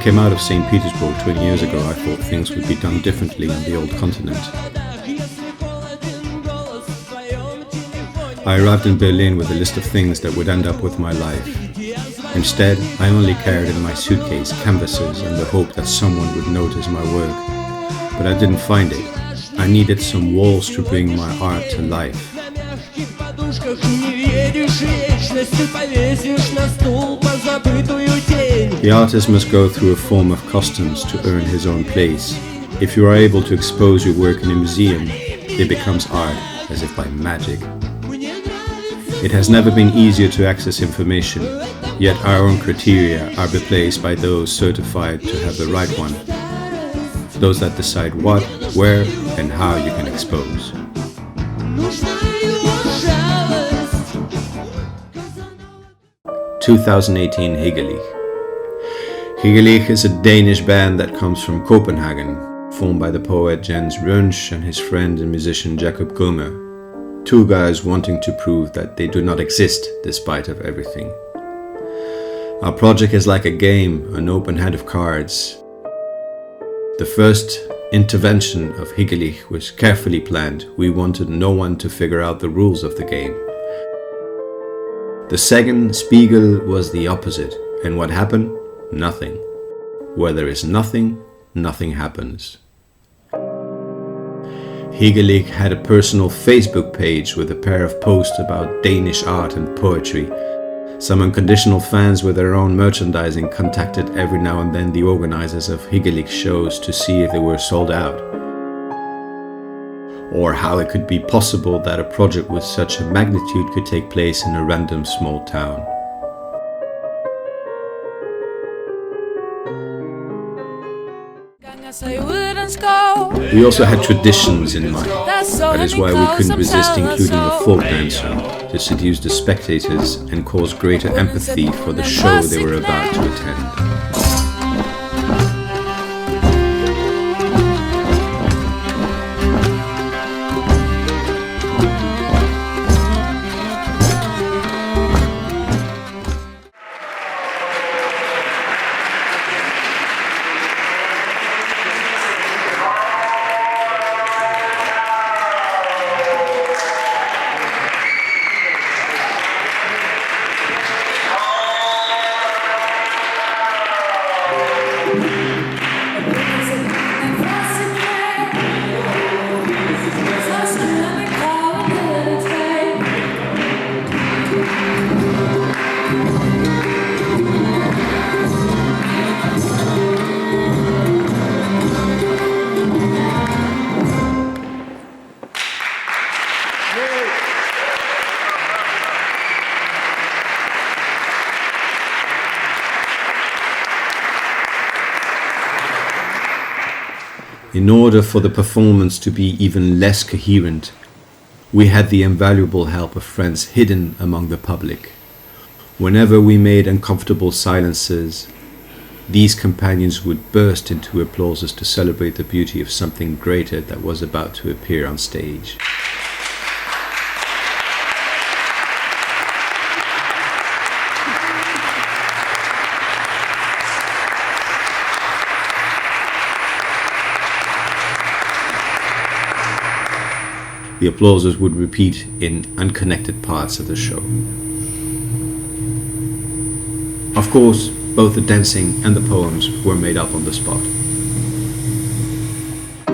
came out of St. Petersburg 20 years ago, I thought things would be done differently on the old continent. I arrived in Berlin with a list of things that would end up with my life. Instead, I only carried in my suitcase canvases and the hope that someone would notice my work. But I didn't find it. I needed some walls to bring my art to life. The artist must go through a form of customs to earn his own place. If you are able to expose your work in a museum, it becomes art, as if by magic. It has never been easier to access information, yet our own criteria are replaced by those certified to have the right one. Those that decide what, where, and how you can expose. 2018 Spiggelig. Spiggelig is a Danish band that comes from Copenhagen, formed by the poet Jens Rønsch and his friend and musician Jacob Gummer. Two guys wanting to prove that they do not exist despite of everything. Our project is like a game, an open hand of cards. The first intervention of Spiggelig was carefully planned. We wanted no one to figure out the rules of the game. The second, Spiegel, was the opposite. And what happened? Nothing. Where there is nothing, nothing happens. Spiggelig had a personal Facebook page with a pair of posts about Danish art and poetry. Some unconditional fans with their own merchandising contacted every now and then the organizers of Spiggelig shows to see if they were sold out. Or how it could be possible that a project with such a magnitude could take place in a random small town. We also had traditions in mind. That is why we couldn't resist including a folk dancer to seduce the spectators and cause greater empathy for the show they were about to attend. In order for the performance to be even less coherent, we had the invaluable help of friends hidden among the public. Whenever we made uncomfortable silences, these companions would burst into applauses to celebrate the beauty of something greater that was about to appear on stage. The applauses would repeat in unconnected parts of the show. Of course, both the dancing and the poems were made up on the spot.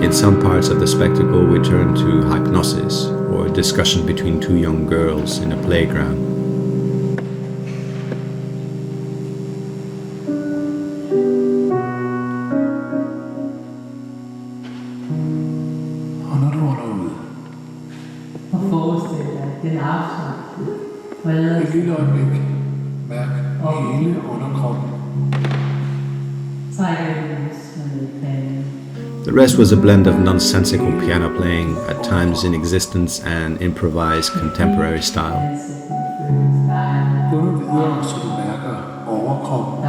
In some parts of the spectacle we turned to hypnosis, or a discussion between two young girls in a playground. Den afslappede, brede. Et lille øjeblik. Mærk hele underkroppen. The rest was a blend of nonsensical piano playing, at times in existence, and improvised contemporary style. Gå nu videre, så du mærker overkroppen.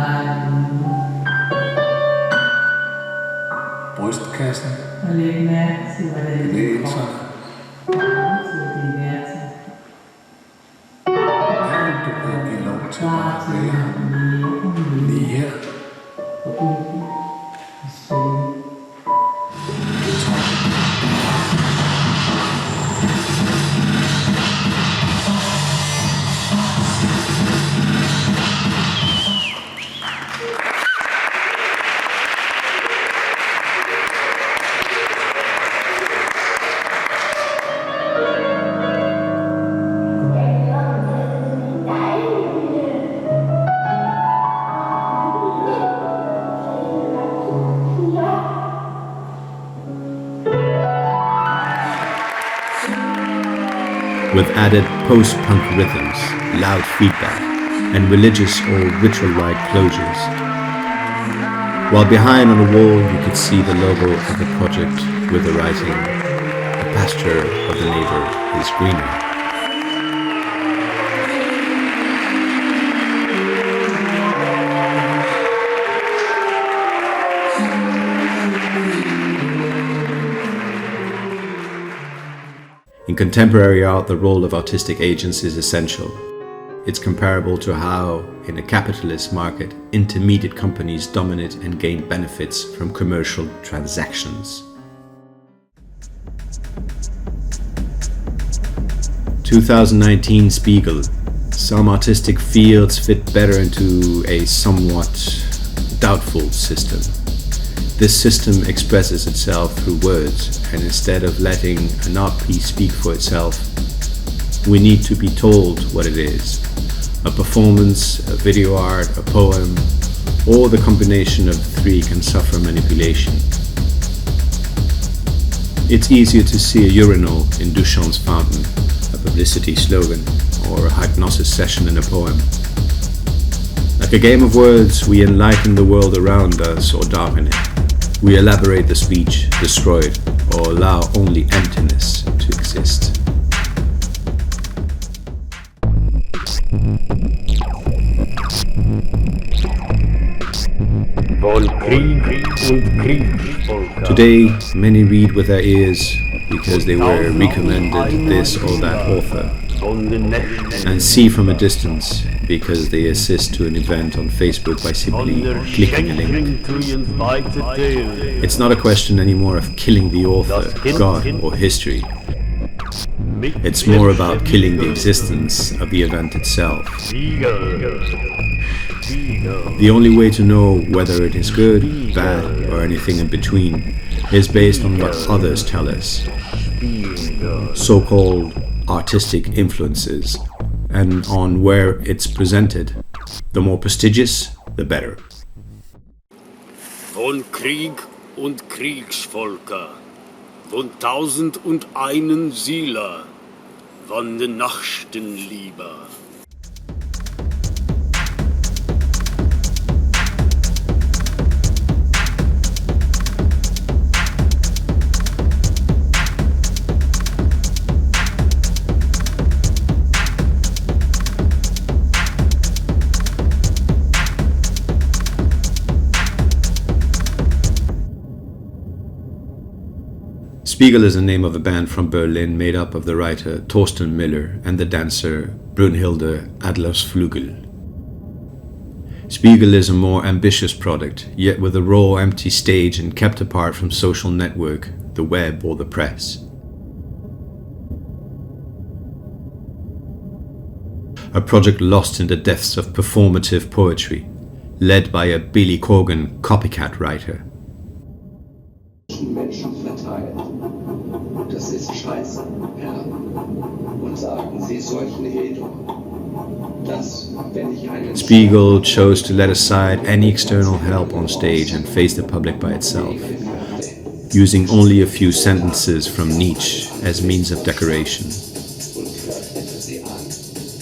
Brystkassen. Bevægelserne. Du kan give lov til at være lige her. with added post-punk rhythms, loud feedback, and religious or ritual-like closures. While behind on the wall you could see the logo of the project with the writing, "The pasture of the neighbor is greener." In contemporary art, the role of artistic agents is essential. It's comparable to how, in a capitalist market, intermediate companies dominate and gain benefits from commercial transactions. 2019 Spiegel. Some artistic fields fit better into a somewhat doubtful system. This system expresses itself through words, and instead of letting an art piece speak for itself, we need to be told what it is. A performance, a video art, a poem, or the combination of the three can suffer manipulation. It's easier to see a urinal in Duchamp's fountain, a publicity slogan, or a hypnosis session in a poem. Like a game of words, we enlighten the world around us or darken it. We elaborate the speech, destroy it, or allow only emptiness to exist. Today, many read with their ears because they were recommended this or that author, and see from a distance because they assist to an event on Facebook by simply clicking a link. It's not a question anymore of killing the author, God, or history. It's more about killing the existence of the event itself. The only way to know whether it is good, bad, or anything in between is based on what others tell us, so-called artistic influences, and on where it's presented. The more prestigious, the better. Von Krieg und Kriegsvolker, von 1001 Sieler, von den Nachten lieber. Spiegel is the name of a band from Berlin made up of the writer Thorsten Miller and the dancer Brunhilde Adlersflügel. Spiegel is a more ambitious product, yet with a raw, empty stage and kept apart from social network, the web or the press. A project lost in the depths of performative poetry, led by a Billy Corgan copycat writer. Menschen verteilt. Das ist scheiße, Herr. Und sagen Sie solchen Hedon, dass, wenn ich einen Spiegel chose to let aside any external help on stage and face the public by itself, using only a few sentences from Nietzsche as means of decoration.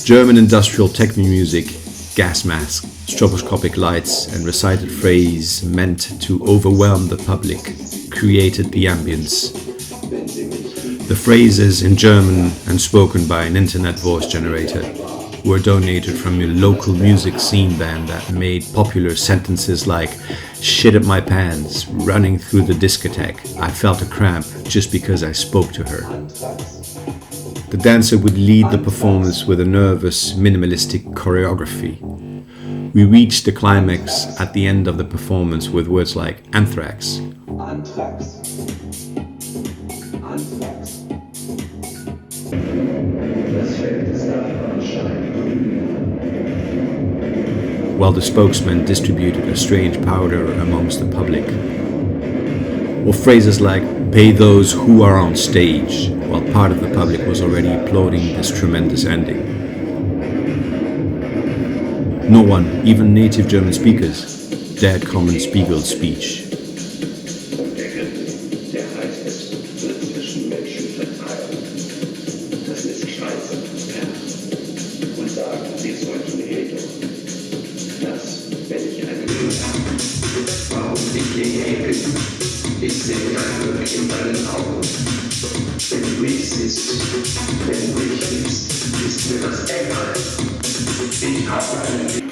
German industrial techno music, gas masks, stroboscopic lights, and recited phrase meant to overwhelm the public created the ambience. The phrases in German and spoken by an internet voice generator were donated from a local music scene band that made popular sentences like "shit at my pants, running through the discotheque, I felt a cramp just because I spoke to her." The dancer would lead the performance with a nervous, minimalistic choreography. We reached the climax at the end of the performance with words like anthrax. Anthrax. Anthrax. Das Feld ist while the spokesman distributed a strange powder amongst the public. Or phrases like, "pay those who are on stage," while part of the public was already applauding this tremendous ending. No one, even native German speakers, dared comment Spiegel's speech. Der heißt es, wird zwischen Menschen verteilen. Das ist scheiße. in deinen Augen. Wenn du mich siehst, wenn du mich liebst, ist mir das egal. Ich habe einen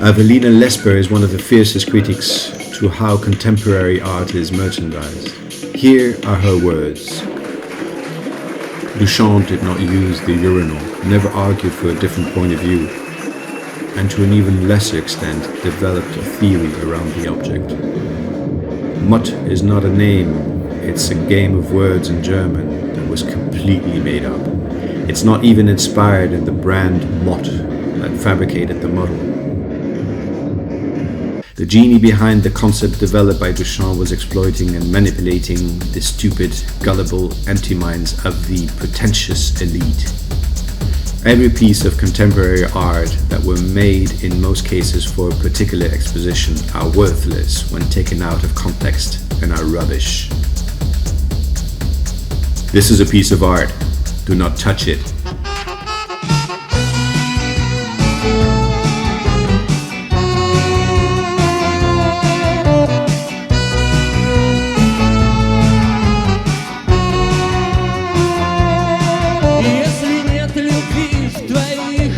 Evelina Lesper is one of the fiercest critics to how contemporary art is merchandised. Here are her words. Duchamp did not use the urinal, never argued for a different point of view, and to an even lesser extent developed a theory around the object. Mutt is not a name, it's a game of words in German that was completely made up. It's not even inspired in the brand Mott that fabricated the model. The genie behind the concept developed by Duchamp was exploiting and manipulating the stupid, gullible, empty minds of the pretentious elite. Every piece of contemporary art that were made in most cases for a particular exposition are worthless when taken out of context and are rubbish. This is a piece of art. Do not touch it. Если нет любви в твоих